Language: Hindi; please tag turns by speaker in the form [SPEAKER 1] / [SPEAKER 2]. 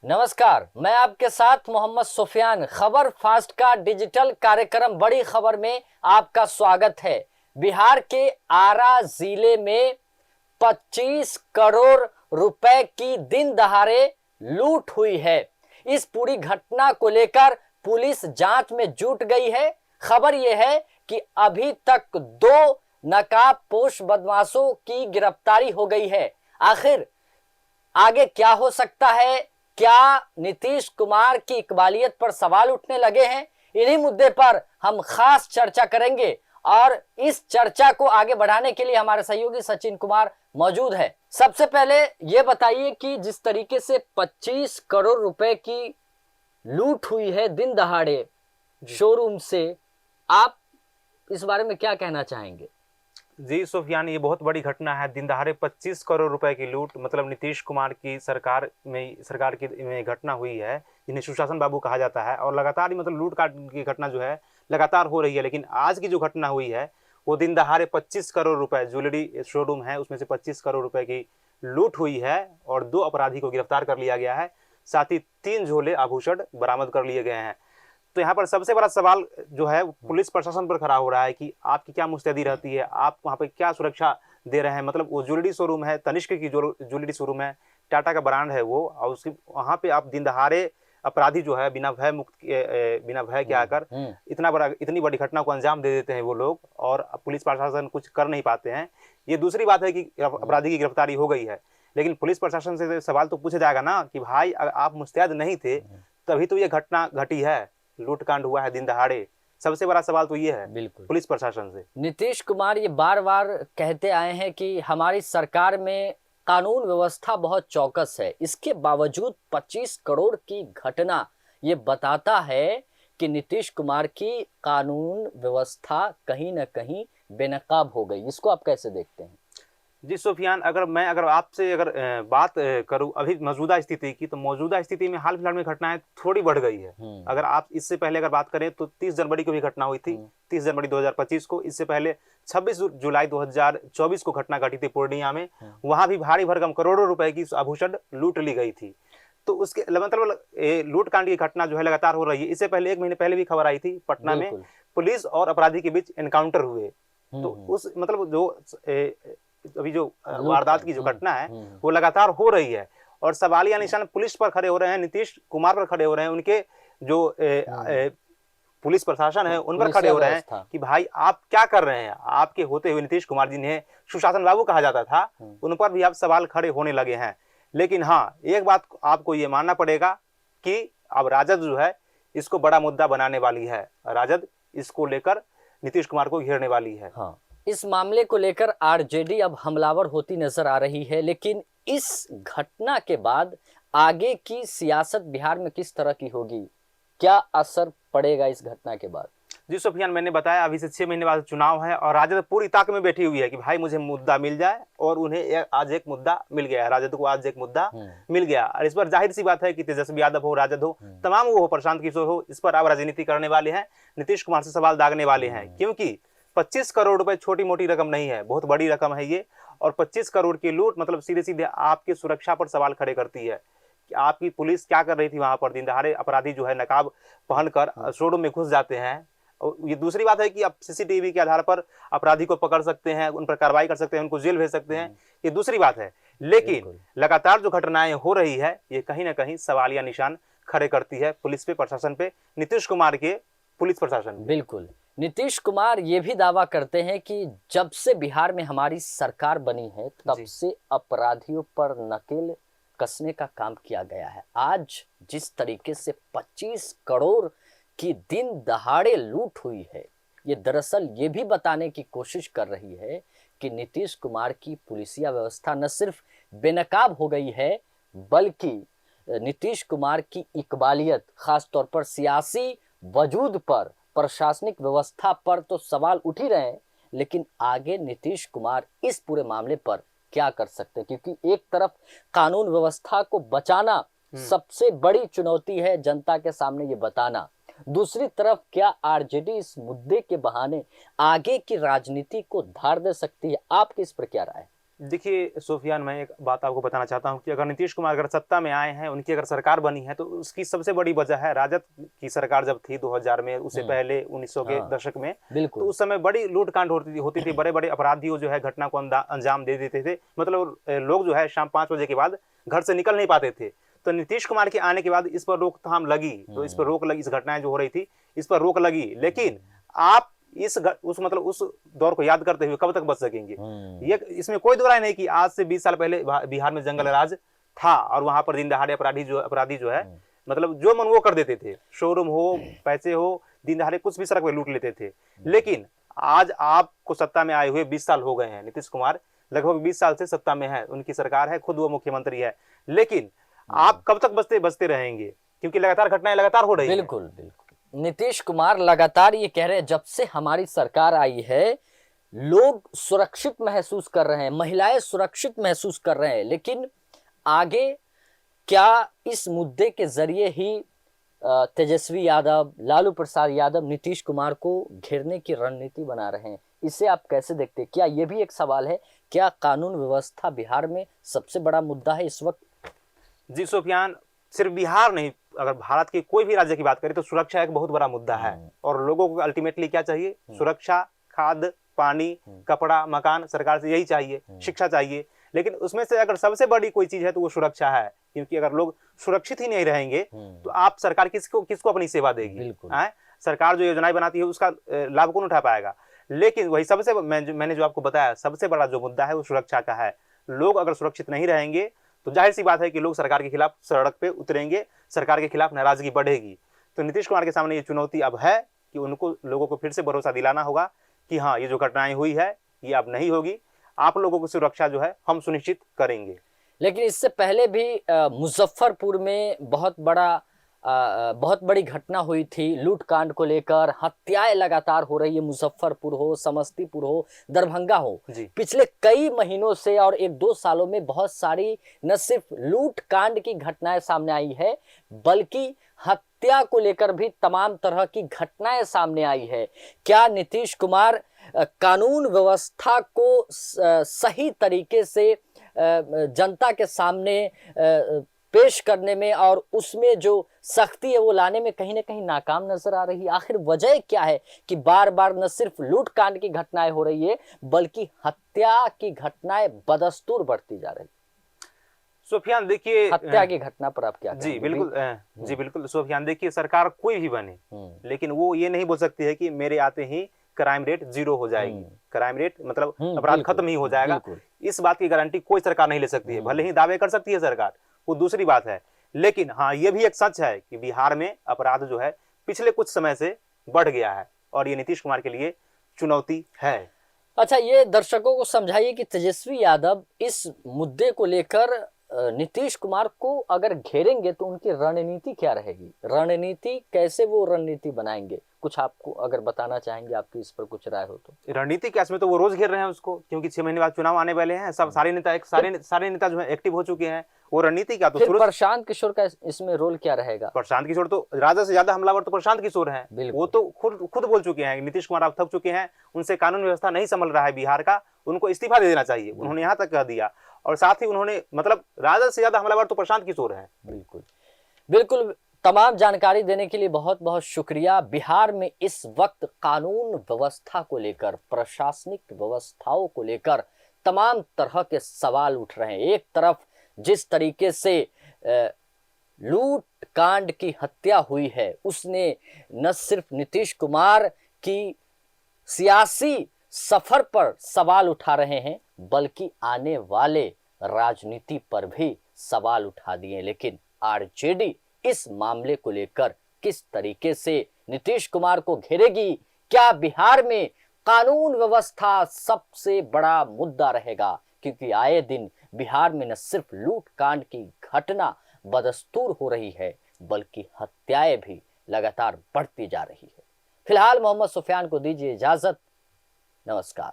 [SPEAKER 1] नमस्कार, मैं आपके साथ मोहम्मद सुफियान। खबर फास्ट का डिजिटल कार्यक्रम बड़ी खबर में आपका स्वागत है। बिहार के आरा जिले में 25 करोड़ रुपए की दिन दहाड़े लूट हुई है। इस पूरी घटना को लेकर पुलिस जांच में जुट गई है। खबर यह है कि अभी तक 2 नकाबपोश बदमाशों की गिरफ्तारी हो गई है। आखिर आगे क्या हो सकता है? क्या नीतीश कुमार की इकबालियत पर सवाल उठने लगे हैं? इन्हीं मुद्दे पर हम खास चर्चा करेंगे और इस चर्चा को आगे बढ़ाने के लिए हमारे सहयोगी सचिन कुमार मौजूद है। सबसे पहले ये बताइए कि जिस तरीके से 25 करोड़ रुपए की लूट हुई है दिन दहाड़े शोरूम से, आप इस बारे में क्या कहना चाहेंगे?
[SPEAKER 2] जी सुफियान, ये बहुत बड़ी घटना है। दिन दहाड़े 25 करोड़ रुपए की लूट, मतलब नीतीश कुमार की सरकार में घटना हुई है, जिन्हें सुशासन बाबू कहा जाता है। और लगातार ही मतलब लूट काट की घटना जो है लगातार हो रही है। लेकिन आज की जो घटना हुई है वो दिन दहाड़े 25 करोड़ रुपए, ज्वेलरी शोरूम है उसमें से 25 करोड़ रुपए की लूट हुई है और 2 अपराधी को गिरफ्तार कर लिया गया है। साथ ही 3 झोले आभूषण बरामद कर लिए गए हैं। तो यहाँ पर सबसे बड़ा सवाल जो है पुलिस प्रशासन पर खड़ा हो रहा है कि आपकी क्या मुस्तैदी रहती है, आप वहाँ पे क्या सुरक्षा दे रहे हैं। मतलब वो ज्वेलरी शोरूम है, तनिष्क की ज्वेलरी शोरूम है, टाटा का ब्रांड है वो, और उसकी वहाँ पे आप दिन दहाड़े अपराधी जो है बिना भय के आकर इतनी बड़ी घटना को अंजाम दे देते हैं वो लोग, और पुलिस प्रशासन कुछ कर नहीं पाते हैं। ये दूसरी बात है कि अपराधी की गिरफ्तारी हो गई है, लेकिन पुलिस प्रशासन से सवाल तो पूछा जाएगा ना कि भाई अगर आप मुस्तैद नहीं थे तभी तो ये घटना घटी है, लूटकांड हुआ है दिन दहाड़े। सबसे बड़ा सवाल तो ये है
[SPEAKER 1] बिल्कुल
[SPEAKER 2] पुलिस प्रशासन से।
[SPEAKER 1] नीतीश कुमार ये बार बार कहते आए हैं कि हमारी सरकार में कानून व्यवस्था बहुत चौकस है। इसके बावजूद 25 करोड़ की घटना ये बताता है कि नीतीश कुमार की कानून व्यवस्था कहीं ना कहीं बेनकाब हो गई। इसको आप कैसे देखते हैं?
[SPEAKER 2] जी सुफियान, अगर आपसे बात करूं अभी मौजूदा स्थिति की, तो मौजूदा स्थिति में हाल फिलहाल में घटनाएं थोड़ी बढ़ गई है। अगर आप इससे पहले अगर बात करें तो 30 जनवरी को भी घटना हुई थी, 30 जनवरी 2025 को। इससे पहले 26 जुलाई 2024 को घटना घटी थी पूर्णिया में। वहां भी भारी भरकम करोड़ों रुपए की आभूषण लूट ली गई थी। तो उसके मतलब लूटकांड की घटना जो है लगातार हो रही है। इससे पहले 1 महीने पहले भी खबर आई थी, पटना में पुलिस और अपराधी के बीच एनकाउंटर हुए। तो उस मतलब जो अभी जो वारदात की जो घटना है वो लगातार हो रही है, और सवालिया निशान पुलिस पर खड़े हो रहे हैं, नीतीश कुमार पर खड़े हो रहे हैं, उनके जो पुलिस प्रशासन है उन पर खड़े हो रहे हैं कि भाई आप क्या कर रहे हैं। आपके होते हुए नीतीश कुमार जिन्हें सुशासन बाबू कहा जाता था, उन पर भी अब सवाल खड़े होने लगे हैं। लेकिन हाँ, एक बात आपको ये मानना पड़ेगा कि अब राजद जो है इसको बड़ा मुद्दा बनाने वाली है। राजद इसको लेकर नीतीश कुमार को घेरने वाली है।
[SPEAKER 1] हाँ, इस मामले को लेकर आरजेडी अब हमलावर होती नजर आ रही है। लेकिन इस घटना के बाद आगे की सियासत बिहार में किस तरह की होगी? क्या असर पड़ेगा इस घटना के बाद?
[SPEAKER 2] जी सुफियान, मैंने बताया अभी से 6 महीने बाद चुनाव है और राजद पूरी ताक में बैठी हुई है कि भाई मुझे मुद्दा मिल जाए, और उन्हें आज एक मुद्दा मिल गया है। राजद को आज एक मुद्दा मिल गया, और इस पर जाहिर सी बात है कि तेजस्वी यादव हो, राजद हो, तमाम वो हो, प्रशांत किशोर हो, इस पर अब राजनीति करने वाले हैं, नीतीश कुमार से सवाल दागने वाले हैं। क्योंकि 25 करोड़ रुपए छोटी मोटी रकम नहीं है, बहुत बड़ी रकम है ये। और 25 करोड़ की लूट मतलब सीधे सीधे आपकी सुरक्षा पर सवाल खड़े करती है कि आपकी पुलिस क्या कर रही थी वहां पर। दिन दहाड़े अपराधी जो है नकाब पहनकर शोरूम में घुस जाते हैं। और ये दूसरी बात है कि आप सीसीटीवी के आधार पर अपराधी को पकड़ सकते हैं, उन पर कार्रवाई कर सकते हैं, उनको जेल भेज सकते हैं, ये दूसरी बात है। लेकिन लगातार जो घटनाएं हो रही है ये कहीं ना कहीं सवालिया निशान खड़े करती है पुलिस पे, प्रशासन पे, नीतीश कुमार के पुलिस प्रशासन।
[SPEAKER 1] बिल्कुल, नीतीश कुमार ये भी दावा करते हैं कि जब से बिहार में हमारी सरकार बनी है तब से अपराधियों पर नकेल कसने का काम किया गया है। आज जिस तरीके से 25 करोड़ की दिन दहाड़े लूट हुई है, ये दरअसल ये भी बताने की कोशिश कर रही है कि नीतीश कुमार की पुलिसिया व्यवस्था न सिर्फ बेनकाब हो गई है, बल्कि नीतीश कुमार की इकबालियत, खासतौर पर सियासी वजूद पर, प्रशासनिक व्यवस्था पर तो सवाल उठ ही रहे हैं। लेकिन आगे नीतीश कुमार इस पूरे मामले पर क्या कर सकते हैं? क्योंकि एक तरफ कानून व्यवस्था को बचाना सबसे बड़ी चुनौती है, जनता के सामने ये बताना। दूसरी तरफ क्या आरजेडी इस मुद्दे के बहाने आगे की राजनीति को धार दे सकती है? आपकी इस पर क्या राय है?
[SPEAKER 2] देखिए सुफियान, मैं एक बात आपको बताना चाहता हूँ कि अगर नीतीश कुमार अगर सत्ता में आए हैं, उनकी अगर सरकार बनी है, तो उसकी सबसे बड़ी वजह है राजद की सरकार जब थी 2000 में, उससे पहले 1900 के
[SPEAKER 1] हाँ,
[SPEAKER 2] दशक में। तो
[SPEAKER 1] बिल्कुल।
[SPEAKER 2] उस समय बड़ी लूटकांड होती थी, बड़े बड़े अपराधियों जो है घटना को अंजाम दे देते थे। मतलब लोग जो है शाम 5 बजे के बाद घर से निकल नहीं पाते थे। तो नीतीश कुमार के आने के बाद इस पर रोकथाम लगी, तो इस पर रोक लगी, इस घटनाएं जो हो रही थी इस पर रोक लगी। लेकिन आप उस दौर को याद करते हुए कब तक बच सकेंगे? ये इसमें कोई दो राय नहीं कि आज से 20 साल पहले बिहार में जंगल राज था, और वहां पर दिन दहाड़े अपराधी जो है मतलब जो मन वो कर देते थे। शोरूम हो, पैसे हो, दिन दहाड़े कुछ भी सड़क पे लूट लेते थे। लेकिन आज आपको सत्ता में आए हुए 20 साल हो गए हैं। नीतीश कुमार लगभग 20 साल से सत्ता में है, उनकी सरकार है, खुद वो मुख्यमंत्री है। लेकिन आप कब तक बचते रहेंगे? क्योंकि लगातार घटनाएं लगातार हो रही है।
[SPEAKER 1] बिल्कुल बिल्कुल। नीतीश कुमार लगातार ये कह रहे हैं जब से हमारी सरकार आई है लोग सुरक्षित महसूस कर रहे हैं, महिलाएं सुरक्षित महसूस कर रहे हैं। लेकिन आगे क्या इस मुद्दे के जरिए ही तेजस्वी यादव, लालू प्रसाद यादव नीतीश कुमार को घेरने की रणनीति बना रहे हैं? इसे आप कैसे देखते हैं? क्या ये भी एक सवाल है? क्या कानून व्यवस्था बिहार में सबसे बड़ा मुद्दा है इस वक्त?
[SPEAKER 2] जी सुफियान, सिर्फ बिहार नहीं, अगर भारत के कोई भी राज्य की बात करें तो सुरक्षा एक बहुत बड़ा मुद्दा है। और लोगों को अल्टीमेटली क्या चाहिए? सुरक्षा, खाद्य, पानी, कपड़ा, मकान सरकार से यही चाहिए, शिक्षा चाहिए। लेकिन उसमें से अगर सबसे बड़ी कोई चीज है तो वो सुरक्षा है। क्योंकि अगर लोग सुरक्षित ही नहीं रहेंगे तो आप सरकार किसको अपनी सेवा देगी? सरकार जो योजनाएं बनाती है उसका लाभ कौन उठा पाएगा? लेकिन वही सबसे मैंने जो आपको बताया, सबसे बड़ा जो मुद्दा है वो सुरक्षा का है। लोग अगर सुरक्षित नहीं रहेंगे तो जाहिर सी बात है कि लोग सरकार के खिलाफ सड़क पे उतरेंगे, सरकार के खिलाफ नाराजगी बढ़ेगी। तो नीतीश कुमार के सामने ये चुनौती अब है कि उनको लोगों को फिर से भरोसा दिलाना होगा कि हाँ, ये जो घटनाएं हुई है ये अब नहीं होगी, आप लोगों की सुरक्षा जो है हम सुनिश्चित करेंगे।
[SPEAKER 1] लेकिन इससे पहले भी मुजफ्फरपुर में बहुत बड़ी घटना हुई थी लूटकांड को लेकर। हत्याएं लगातार हो रही है, मुजफ्फरपुर हो, समस्तीपुर हो, दरभंगा हो। पिछले कई महीनों से और 1-2 सालों में बहुत सारी न सिर्फ लूटकांड की घटनाएं सामने आई है बल्कि हत्या को लेकर भी तमाम तरह की घटनाएं सामने आई है। क्या नीतीश कुमार कानून व्यवस्था को सही तरीके से जनता के सामने पेश करने में और उसमें जो सख्ती है वो लाने में कहीं ना कहीं नाकाम नजर आ रही है? आखिर वजह क्या है कि बार बार न सिर्फ लूटकांड की घटनाएं हो रही है बल्कि हत्या की घटनाएं बदस्तूर बढ़ती जा रही?
[SPEAKER 2] सुफियान देखिए,
[SPEAKER 1] हत्या की घटना पर आप क्या
[SPEAKER 2] जी बिल्कुल, जी बिल्कुल सुफियान, देखिए सरकार कोई भी बने लेकिन वो ये नहीं बोल सकती है कि मेरे आते ही क्राइम रेट 0 हो जाएगी। क्राइम रेट मतलब अपराध खत्म ही हो जाएगा, इस बात की गारंटी कोई सरकार नहीं ले सकती है। भले ही दावे कर सकती है सरकार, वो दूसरी बात है। लेकिन हाँ, ये भी एक सच है कि बिहार में अपराध जो है पिछले कुछ समय से बढ़ गया है और ये नीतीश कुमार के लिए चुनौती है।
[SPEAKER 1] अच्छा, ये दर्शकों को समझाइए कि तेजस्वी यादव इस मुद्दे को लेकर नीतीश कुमार को अगर घेरेंगे तो उनकी रणनीति क्या रहेगी? रणनीति कैसे वो रणनीति बनाएंगे? कुछ आपको अगर बताना चाहेंगे, आपकी इस पर कुछ राय हो तो।
[SPEAKER 2] रणनीति क्या, इसमें तो वो रोज घेर रहे हैं उसको, क्योंकि 6 महीने बाद चुनाव आने वाले हैं। सब सारे नेता जो है एक्टिव हो चुके हैं। वो रणनीति क्या, तो
[SPEAKER 1] फिर प्रशांत किशोर का इसमें रोल क्या रहेगा?
[SPEAKER 2] प्रशांत किशोर तो राजा से ज्यादा हमलावर तो प्रशांत किशोर हैं। वो तो खुद बोल चुके हैं, नीतीश कुमार आप थक चुके हैं, उनसे कानून व्यवस्था नहीं संभल रहा है बिहार का, उनको इस्तीफा दे देना चाहिए। उन्होंने यहाँ तक कह दिया। और साथ ही उन्होंने मतलब राजा से ज्यादा हमलावर तो प्रशांत किशोर हैं।
[SPEAKER 1] बिल्कुल बिल्कुल। तमाम जानकारी देने के लिए बहुत बहुत शुक्रिया। बिहार में इस वक्त कानून व्यवस्था को लेकर, प्रशासनिक व्यवस्थाओं को लेकर तमाम तरह के सवाल उठ रहे हैं। एक तरफ जिस तरीके से लूट कांड की हत्या हुई है उसने न सिर्फ नीतीश कुमार की सियासी सफर पर सवाल उठा रहे हैं बल्कि आने वाले राजनीति पर भी सवाल उठा दिए। लेकिन आरजेडी इस मामले को लेकर किस तरीके से नीतीश कुमार को घेरेगी? क्या बिहार में कानून व्यवस्था सबसे बड़ा मुद्दा रहेगा? क्योंकि आए दिन बिहार में न सिर्फ लूट कांड की घटना बदस्तूर हो रही है बल्कि हत्याएं भी लगातार बढ़ती जा रही है। फिलहाल मोहम्मद सुफियान को दीजिए इजाजत। नमस्कार।